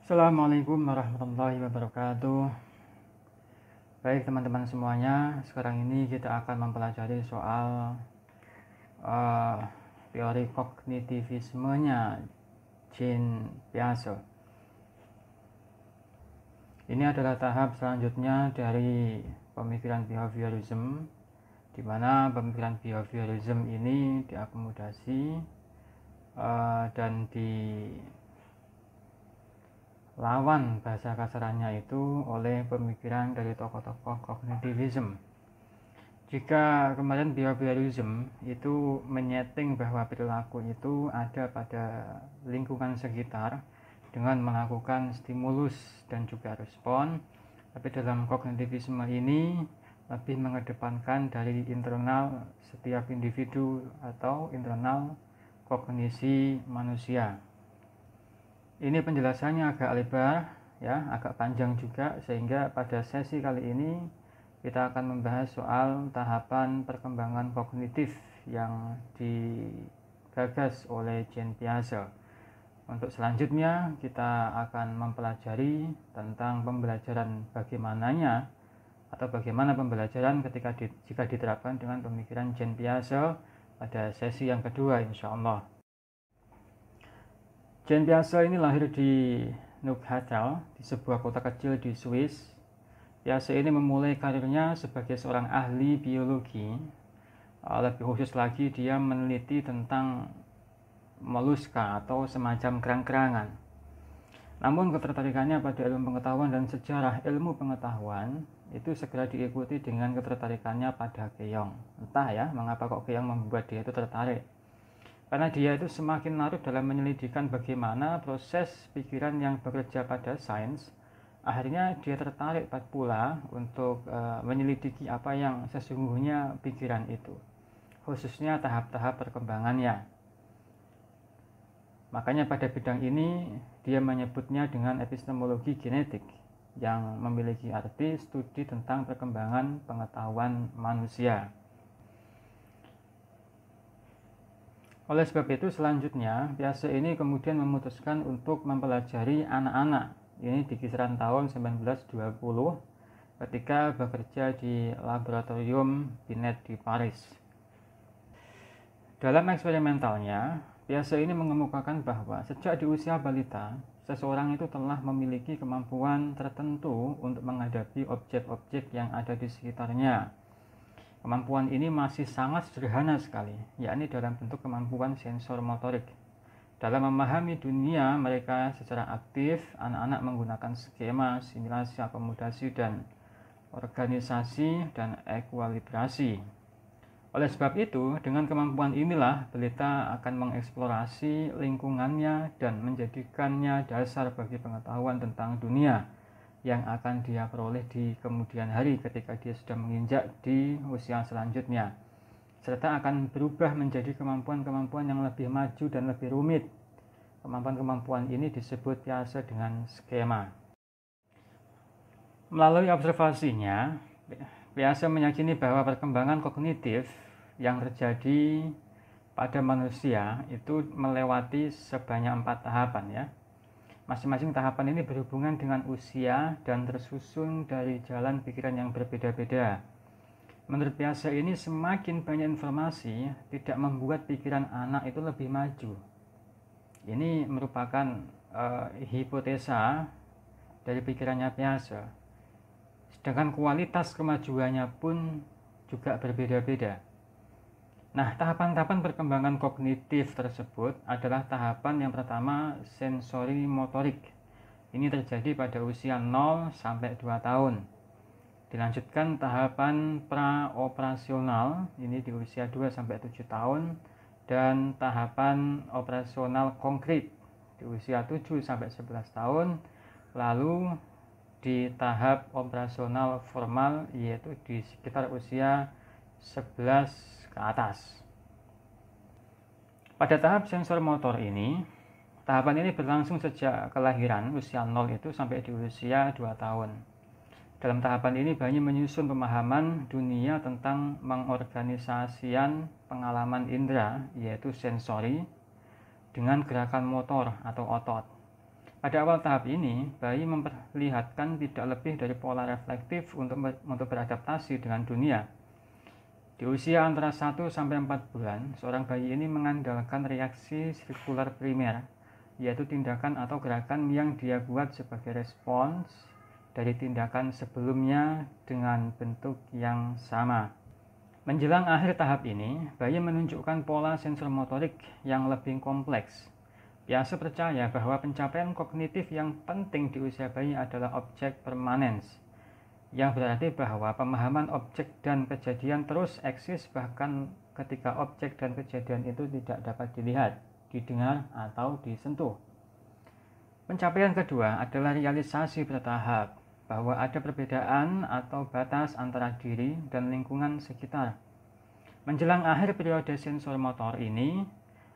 Assalamualaikum warahmatullahi wabarakatuh. Baik teman-teman semuanya, sekarang ini kita akan mempelajari soal teori kognitivismenya Jean Piaget. Ini adalah tahap selanjutnya dari pemikiran behaviorism, di mana pemikiran behaviorism ini diakomodasi dan dilawan bahasa kasarannya itu oleh pemikiran dari tokoh-tokoh kognitivism. Jika kemarin behaviorism itu menyeting bahwa perilaku itu ada pada lingkungan sekitar dengan melakukan stimulus dan juga respon, tapi dalam kognitivisme ini lebih mengedepankan dari internal setiap individu atau internal kognisi manusia. Ini penjelasannya agak lebar ya, agak panjang juga, sehingga pada sesi kali ini kita akan membahas soal tahapan perkembangan kognitif yang digagas oleh Jean Piaget. Untuk selanjutnya kita akan mempelajari tentang pembelajaran bagaimana pembelajaran jika diterapkan dengan pemikiran Jean Piaget pada sesi yang kedua insya Allah. Jean Piaget ini lahir di Neuchâtel, di sebuah kota kecil di Swiss. Piaget ini memulai karirnya sebagai seorang ahli biologi. Lebih khusus lagi, dia meneliti tentang moluska atau semacam kerang-kerangan. Namun ketertarikannya pada ilmu pengetahuan dan sejarah ilmu pengetahuan itu segera diikuti dengan ketertarikannya pada keong. Entah ya, mengapa kok keong membuat dia itu tertarik. Karena dia itu semakin larut dalam menyelidikkan bagaimana proses pikiran yang bekerja pada sains, akhirnya dia tertarik pula untuk menyelidiki apa yang sesungguhnya pikiran itu, khususnya tahap-tahap perkembangannya. Makanya pada bidang ini dia menyebutnya dengan epistemologi genetik, yang memiliki arti studi tentang perkembangan pengetahuan manusia. Oleh sebab itu selanjutnya Piaget ini kemudian memutuskan untuk mempelajari anak-anak. Ini di kisaran tahun 1920 ketika bekerja di laboratorium Binet di Paris. Dalam eksperimentalnya, Piaget ini mengemukakan bahwa sejak di usia balita, seseorang itu telah memiliki kemampuan tertentu untuk menghadapi objek-objek yang ada di sekitarnya. Kemampuan ini masih sangat sederhana sekali, yakni dalam bentuk kemampuan sensor motorik. Dalam memahami dunia mereka secara aktif, anak-anak menggunakan skema, simulasi, akomodasi, dan organisasi dan ekuilibrasi. Oleh sebab itu, dengan kemampuan inilah balita akan mengeksplorasi lingkungannya dan menjadikannya dasar bagi pengetahuan tentang dunia yang akan dia peroleh di kemudian hari ketika dia sudah menginjak di usia selanjutnya, serta akan berubah menjadi kemampuan-kemampuan yang lebih maju dan lebih rumit. Kemampuan-kemampuan ini disebut Piaget dengan skema. Melalui observasinya, Piaget meyakini bahwa perkembangan kognitif yang terjadi pada manusia itu melewati sebanyak 4 tahapan ya. Masing-masing tahapan ini berhubungan dengan usia dan tersusun dari jalan pikiran yang berbeda-beda. Menurut Piaget ini semakin banyak informasi tidak membuat pikiran anak itu lebih maju. Ini merupakan hipotesa dari pikirannya Piaget. Sedangkan kualitas kemajuannya pun juga berbeda-beda. Nah, tahapan-tahapan perkembangan kognitif tersebut adalah tahapan yang pertama, sensori motorik. Ini terjadi pada usia 0 sampai 2 tahun. Dilanjutkan tahapan praoperasional, ini di usia 2 sampai 7 tahun, dan tahapan operasional konkret di usia 7 sampai 11 tahun. Lalu di tahap operasional formal, yaitu di sekitar usia 11 ke atas. Pada tahap sensor motor ini, tahapan ini berlangsung sejak kelahiran usia 0 itu sampai di usia 2 tahun. Dalam tahapan ini bayi menyusun pemahaman dunia tentang mengorganisasian pengalaman indera, yaitu sensori, dengan gerakan motor atau otot. Pada awal tahap ini, bayi memperlihatkan tidak lebih dari pola reflektif untuk beradaptasi dengan dunia. Di usia antara 1 sampai 4 bulan, seorang bayi ini mengandalkan reaksi sirkular primer, yaitu tindakan atau gerakan yang dia buat sebagai respons dari tindakan sebelumnya dengan bentuk yang sama. Menjelang akhir tahap ini, bayi menunjukkan pola sensor motorik yang lebih kompleks. Piaget percaya bahwa pencapaian kognitif yang penting di usia bayi adalah objek permanens, yang berarti bahwa pemahaman objek dan kejadian terus eksis bahkan ketika objek dan kejadian itu tidak dapat dilihat, didengar, atau disentuh. Pencapaian kedua adalah realisasi bertahap, bahwa ada perbedaan atau batas antara diri dan lingkungan sekitar. Menjelang akhir periode sensor motor ini,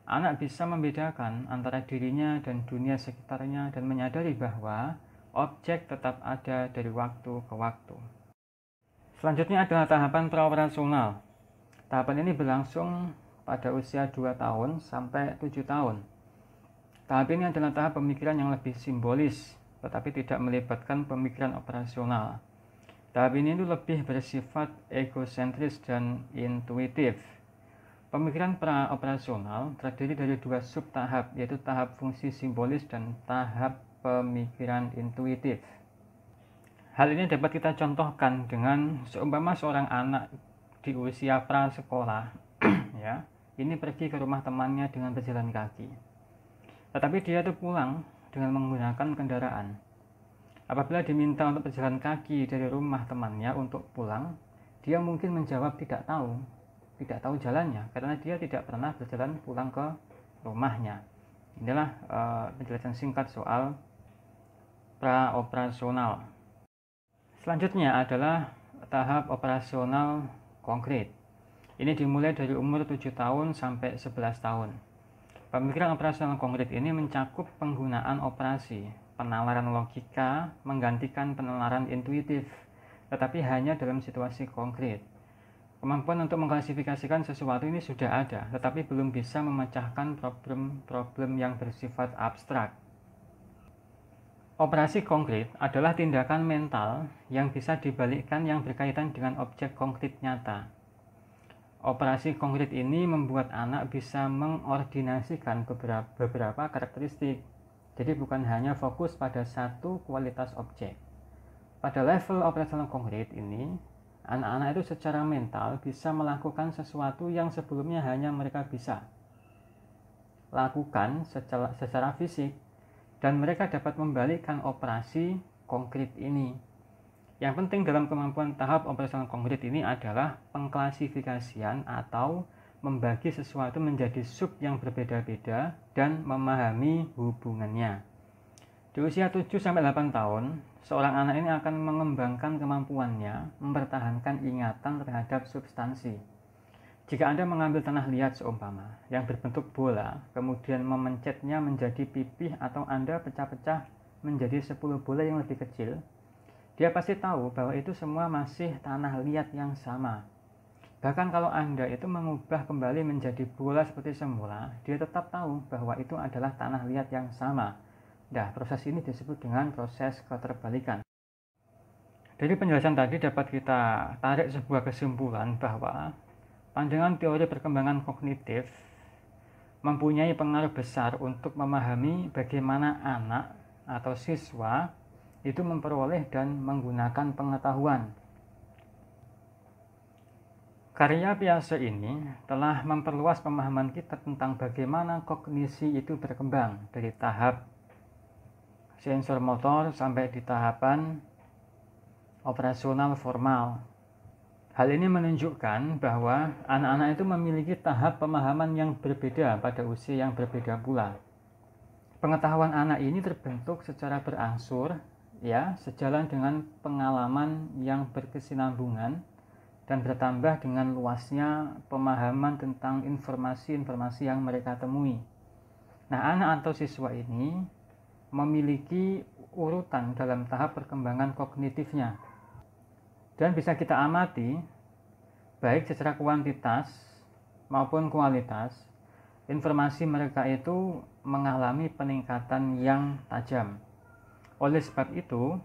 anak bisa membedakan antara dirinya dan dunia sekitarnya dan menyadari bahwa objek tetap ada dari waktu ke waktu. Selanjutnya adalah tahapan praoperasional. Tahapan ini berlangsung pada usia 2 tahun sampai 7 tahun. Tahap ini adalah tahap pemikiran yang lebih simbolis, tetapi tidak melibatkan pemikiran operasional. Tahap ini lebih bersifat egosentris dan intuitif. Pemikiran praoperasional terdiri dari 2 subtahap, yaitu tahap fungsi simbolis dan tahap pemikiran intuitif. Hal ini dapat kita contohkan dengan seumpama seorang anak di usia prasekolah, ya, ini pergi ke rumah temannya dengan berjalan kaki. Tetapi dia itu pulang dengan menggunakan kendaraan. Apabila diminta untuk berjalan kaki dari rumah temannya untuk pulang, dia mungkin menjawab tidak tahu jalannya karena dia tidak pernah berjalan pulang ke rumahnya. Inilah penjelasan singkat soal praoperasional. Selanjutnya adalah tahap operasional konkret. Ini dimulai dari umur 7 tahun sampai 11 tahun. Pemikiran operasional konkret ini mencakup penggunaan operasi, penalaran logika menggantikan penalaran intuitif, tetapi hanya dalam situasi konkret. Kemampuan untuk mengklasifikasikan sesuatu ini sudah ada, tetapi belum bisa memecahkan problem-problem yang bersifat abstrak. Operasi konkret adalah tindakan mental yang bisa dibalikkan yang berkaitan dengan objek konkret nyata. Operasi konkret ini membuat anak bisa mengordinasikan beberapa karakteristik. Jadi bukan hanya fokus pada satu kualitas objek. Pada level operasional konkret ini, anak-anak itu secara mental bisa melakukan sesuatu yang sebelumnya hanya mereka bisa lakukan secara fisik, dan mereka dapat membalikkan operasi konkret ini. Yang penting dalam kemampuan tahap operasional konkret ini adalah pengklasifikasian atau membagi sesuatu menjadi sub yang berbeda-beda dan memahami hubungannya. Di usia 7-8 tahun, seorang anak ini akan mengembangkan kemampuannya mempertahankan ingatan terhadap substansi. Jika Anda mengambil tanah liat seumpama yang berbentuk bola, kemudian memencetnya menjadi pipih atau Anda pecah-pecah menjadi 10 bola yang lebih kecil, dia pasti tahu bahwa itu semua masih tanah liat yang sama. Bahkan kalau Anda itu mengubah kembali menjadi bola seperti semula, dia tetap tahu bahwa itu adalah tanah liat yang sama. Nah, proses ini disebut dengan proses keterbalikan. Dari penjelasan tadi dapat kita tarik sebuah kesimpulan bahwa pandangan teori perkembangan kognitif mempunyai pengaruh besar untuk memahami bagaimana anak atau siswa itu memperoleh dan menggunakan pengetahuan. Karya Piaget ini telah memperluas pemahaman kita tentang bagaimana kognisi itu berkembang dari tahap sensor motor sampai di tahapan operasional formal. Hal ini menunjukkan bahwa anak-anak itu memiliki tahap pemahaman yang berbeda pada usia yang berbeda pula. Pengetahuan anak ini terbentuk secara berangsur, ya, sejalan dengan pengalaman yang berkesinambungan dan bertambah dengan luasnya pemahaman tentang informasi-informasi yang mereka temui. Nah, anak atau siswa ini memiliki urutan dalam tahap perkembangan kognitifnya. Dan bisa kita amati, baik secara kuantitas maupun kualitas, informasi mereka itu mengalami peningkatan yang tajam. Oleh sebab itu,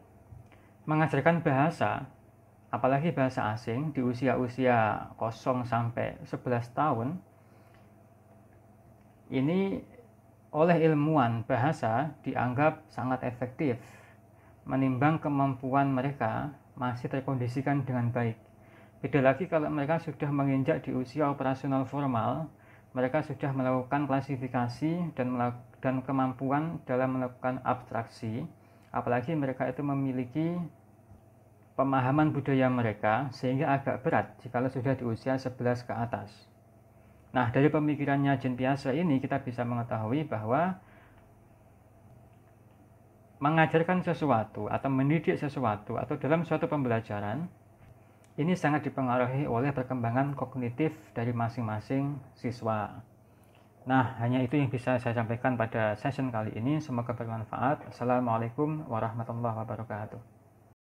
mengajarkan bahasa, apalagi bahasa asing di usia-usia 0 sampai 11 tahun, ini oleh ilmuwan bahasa dianggap sangat efektif menimbang kemampuan mereka masih terkondisikan dengan baik. Beda lagi kalau mereka sudah menginjak di usia operasional formal, mereka sudah melakukan klasifikasi dan kemampuan dalam melakukan abstraksi, apalagi mereka itu memiliki pemahaman budaya mereka, sehingga agak berat jika sudah di usia 11 ke atas. Nah, dari pemikirannya Jean Piaget ini kita bisa mengetahui bahwa mengajarkan sesuatu atau mendidik sesuatu atau dalam suatu pembelajaran ini sangat dipengaruhi oleh perkembangan kognitif dari masing-masing siswa. Nah, hanya itu yang bisa saya sampaikan pada session kali ini. Semoga bermanfaat. Assalamualaikum warahmatullahi wabarakatuh.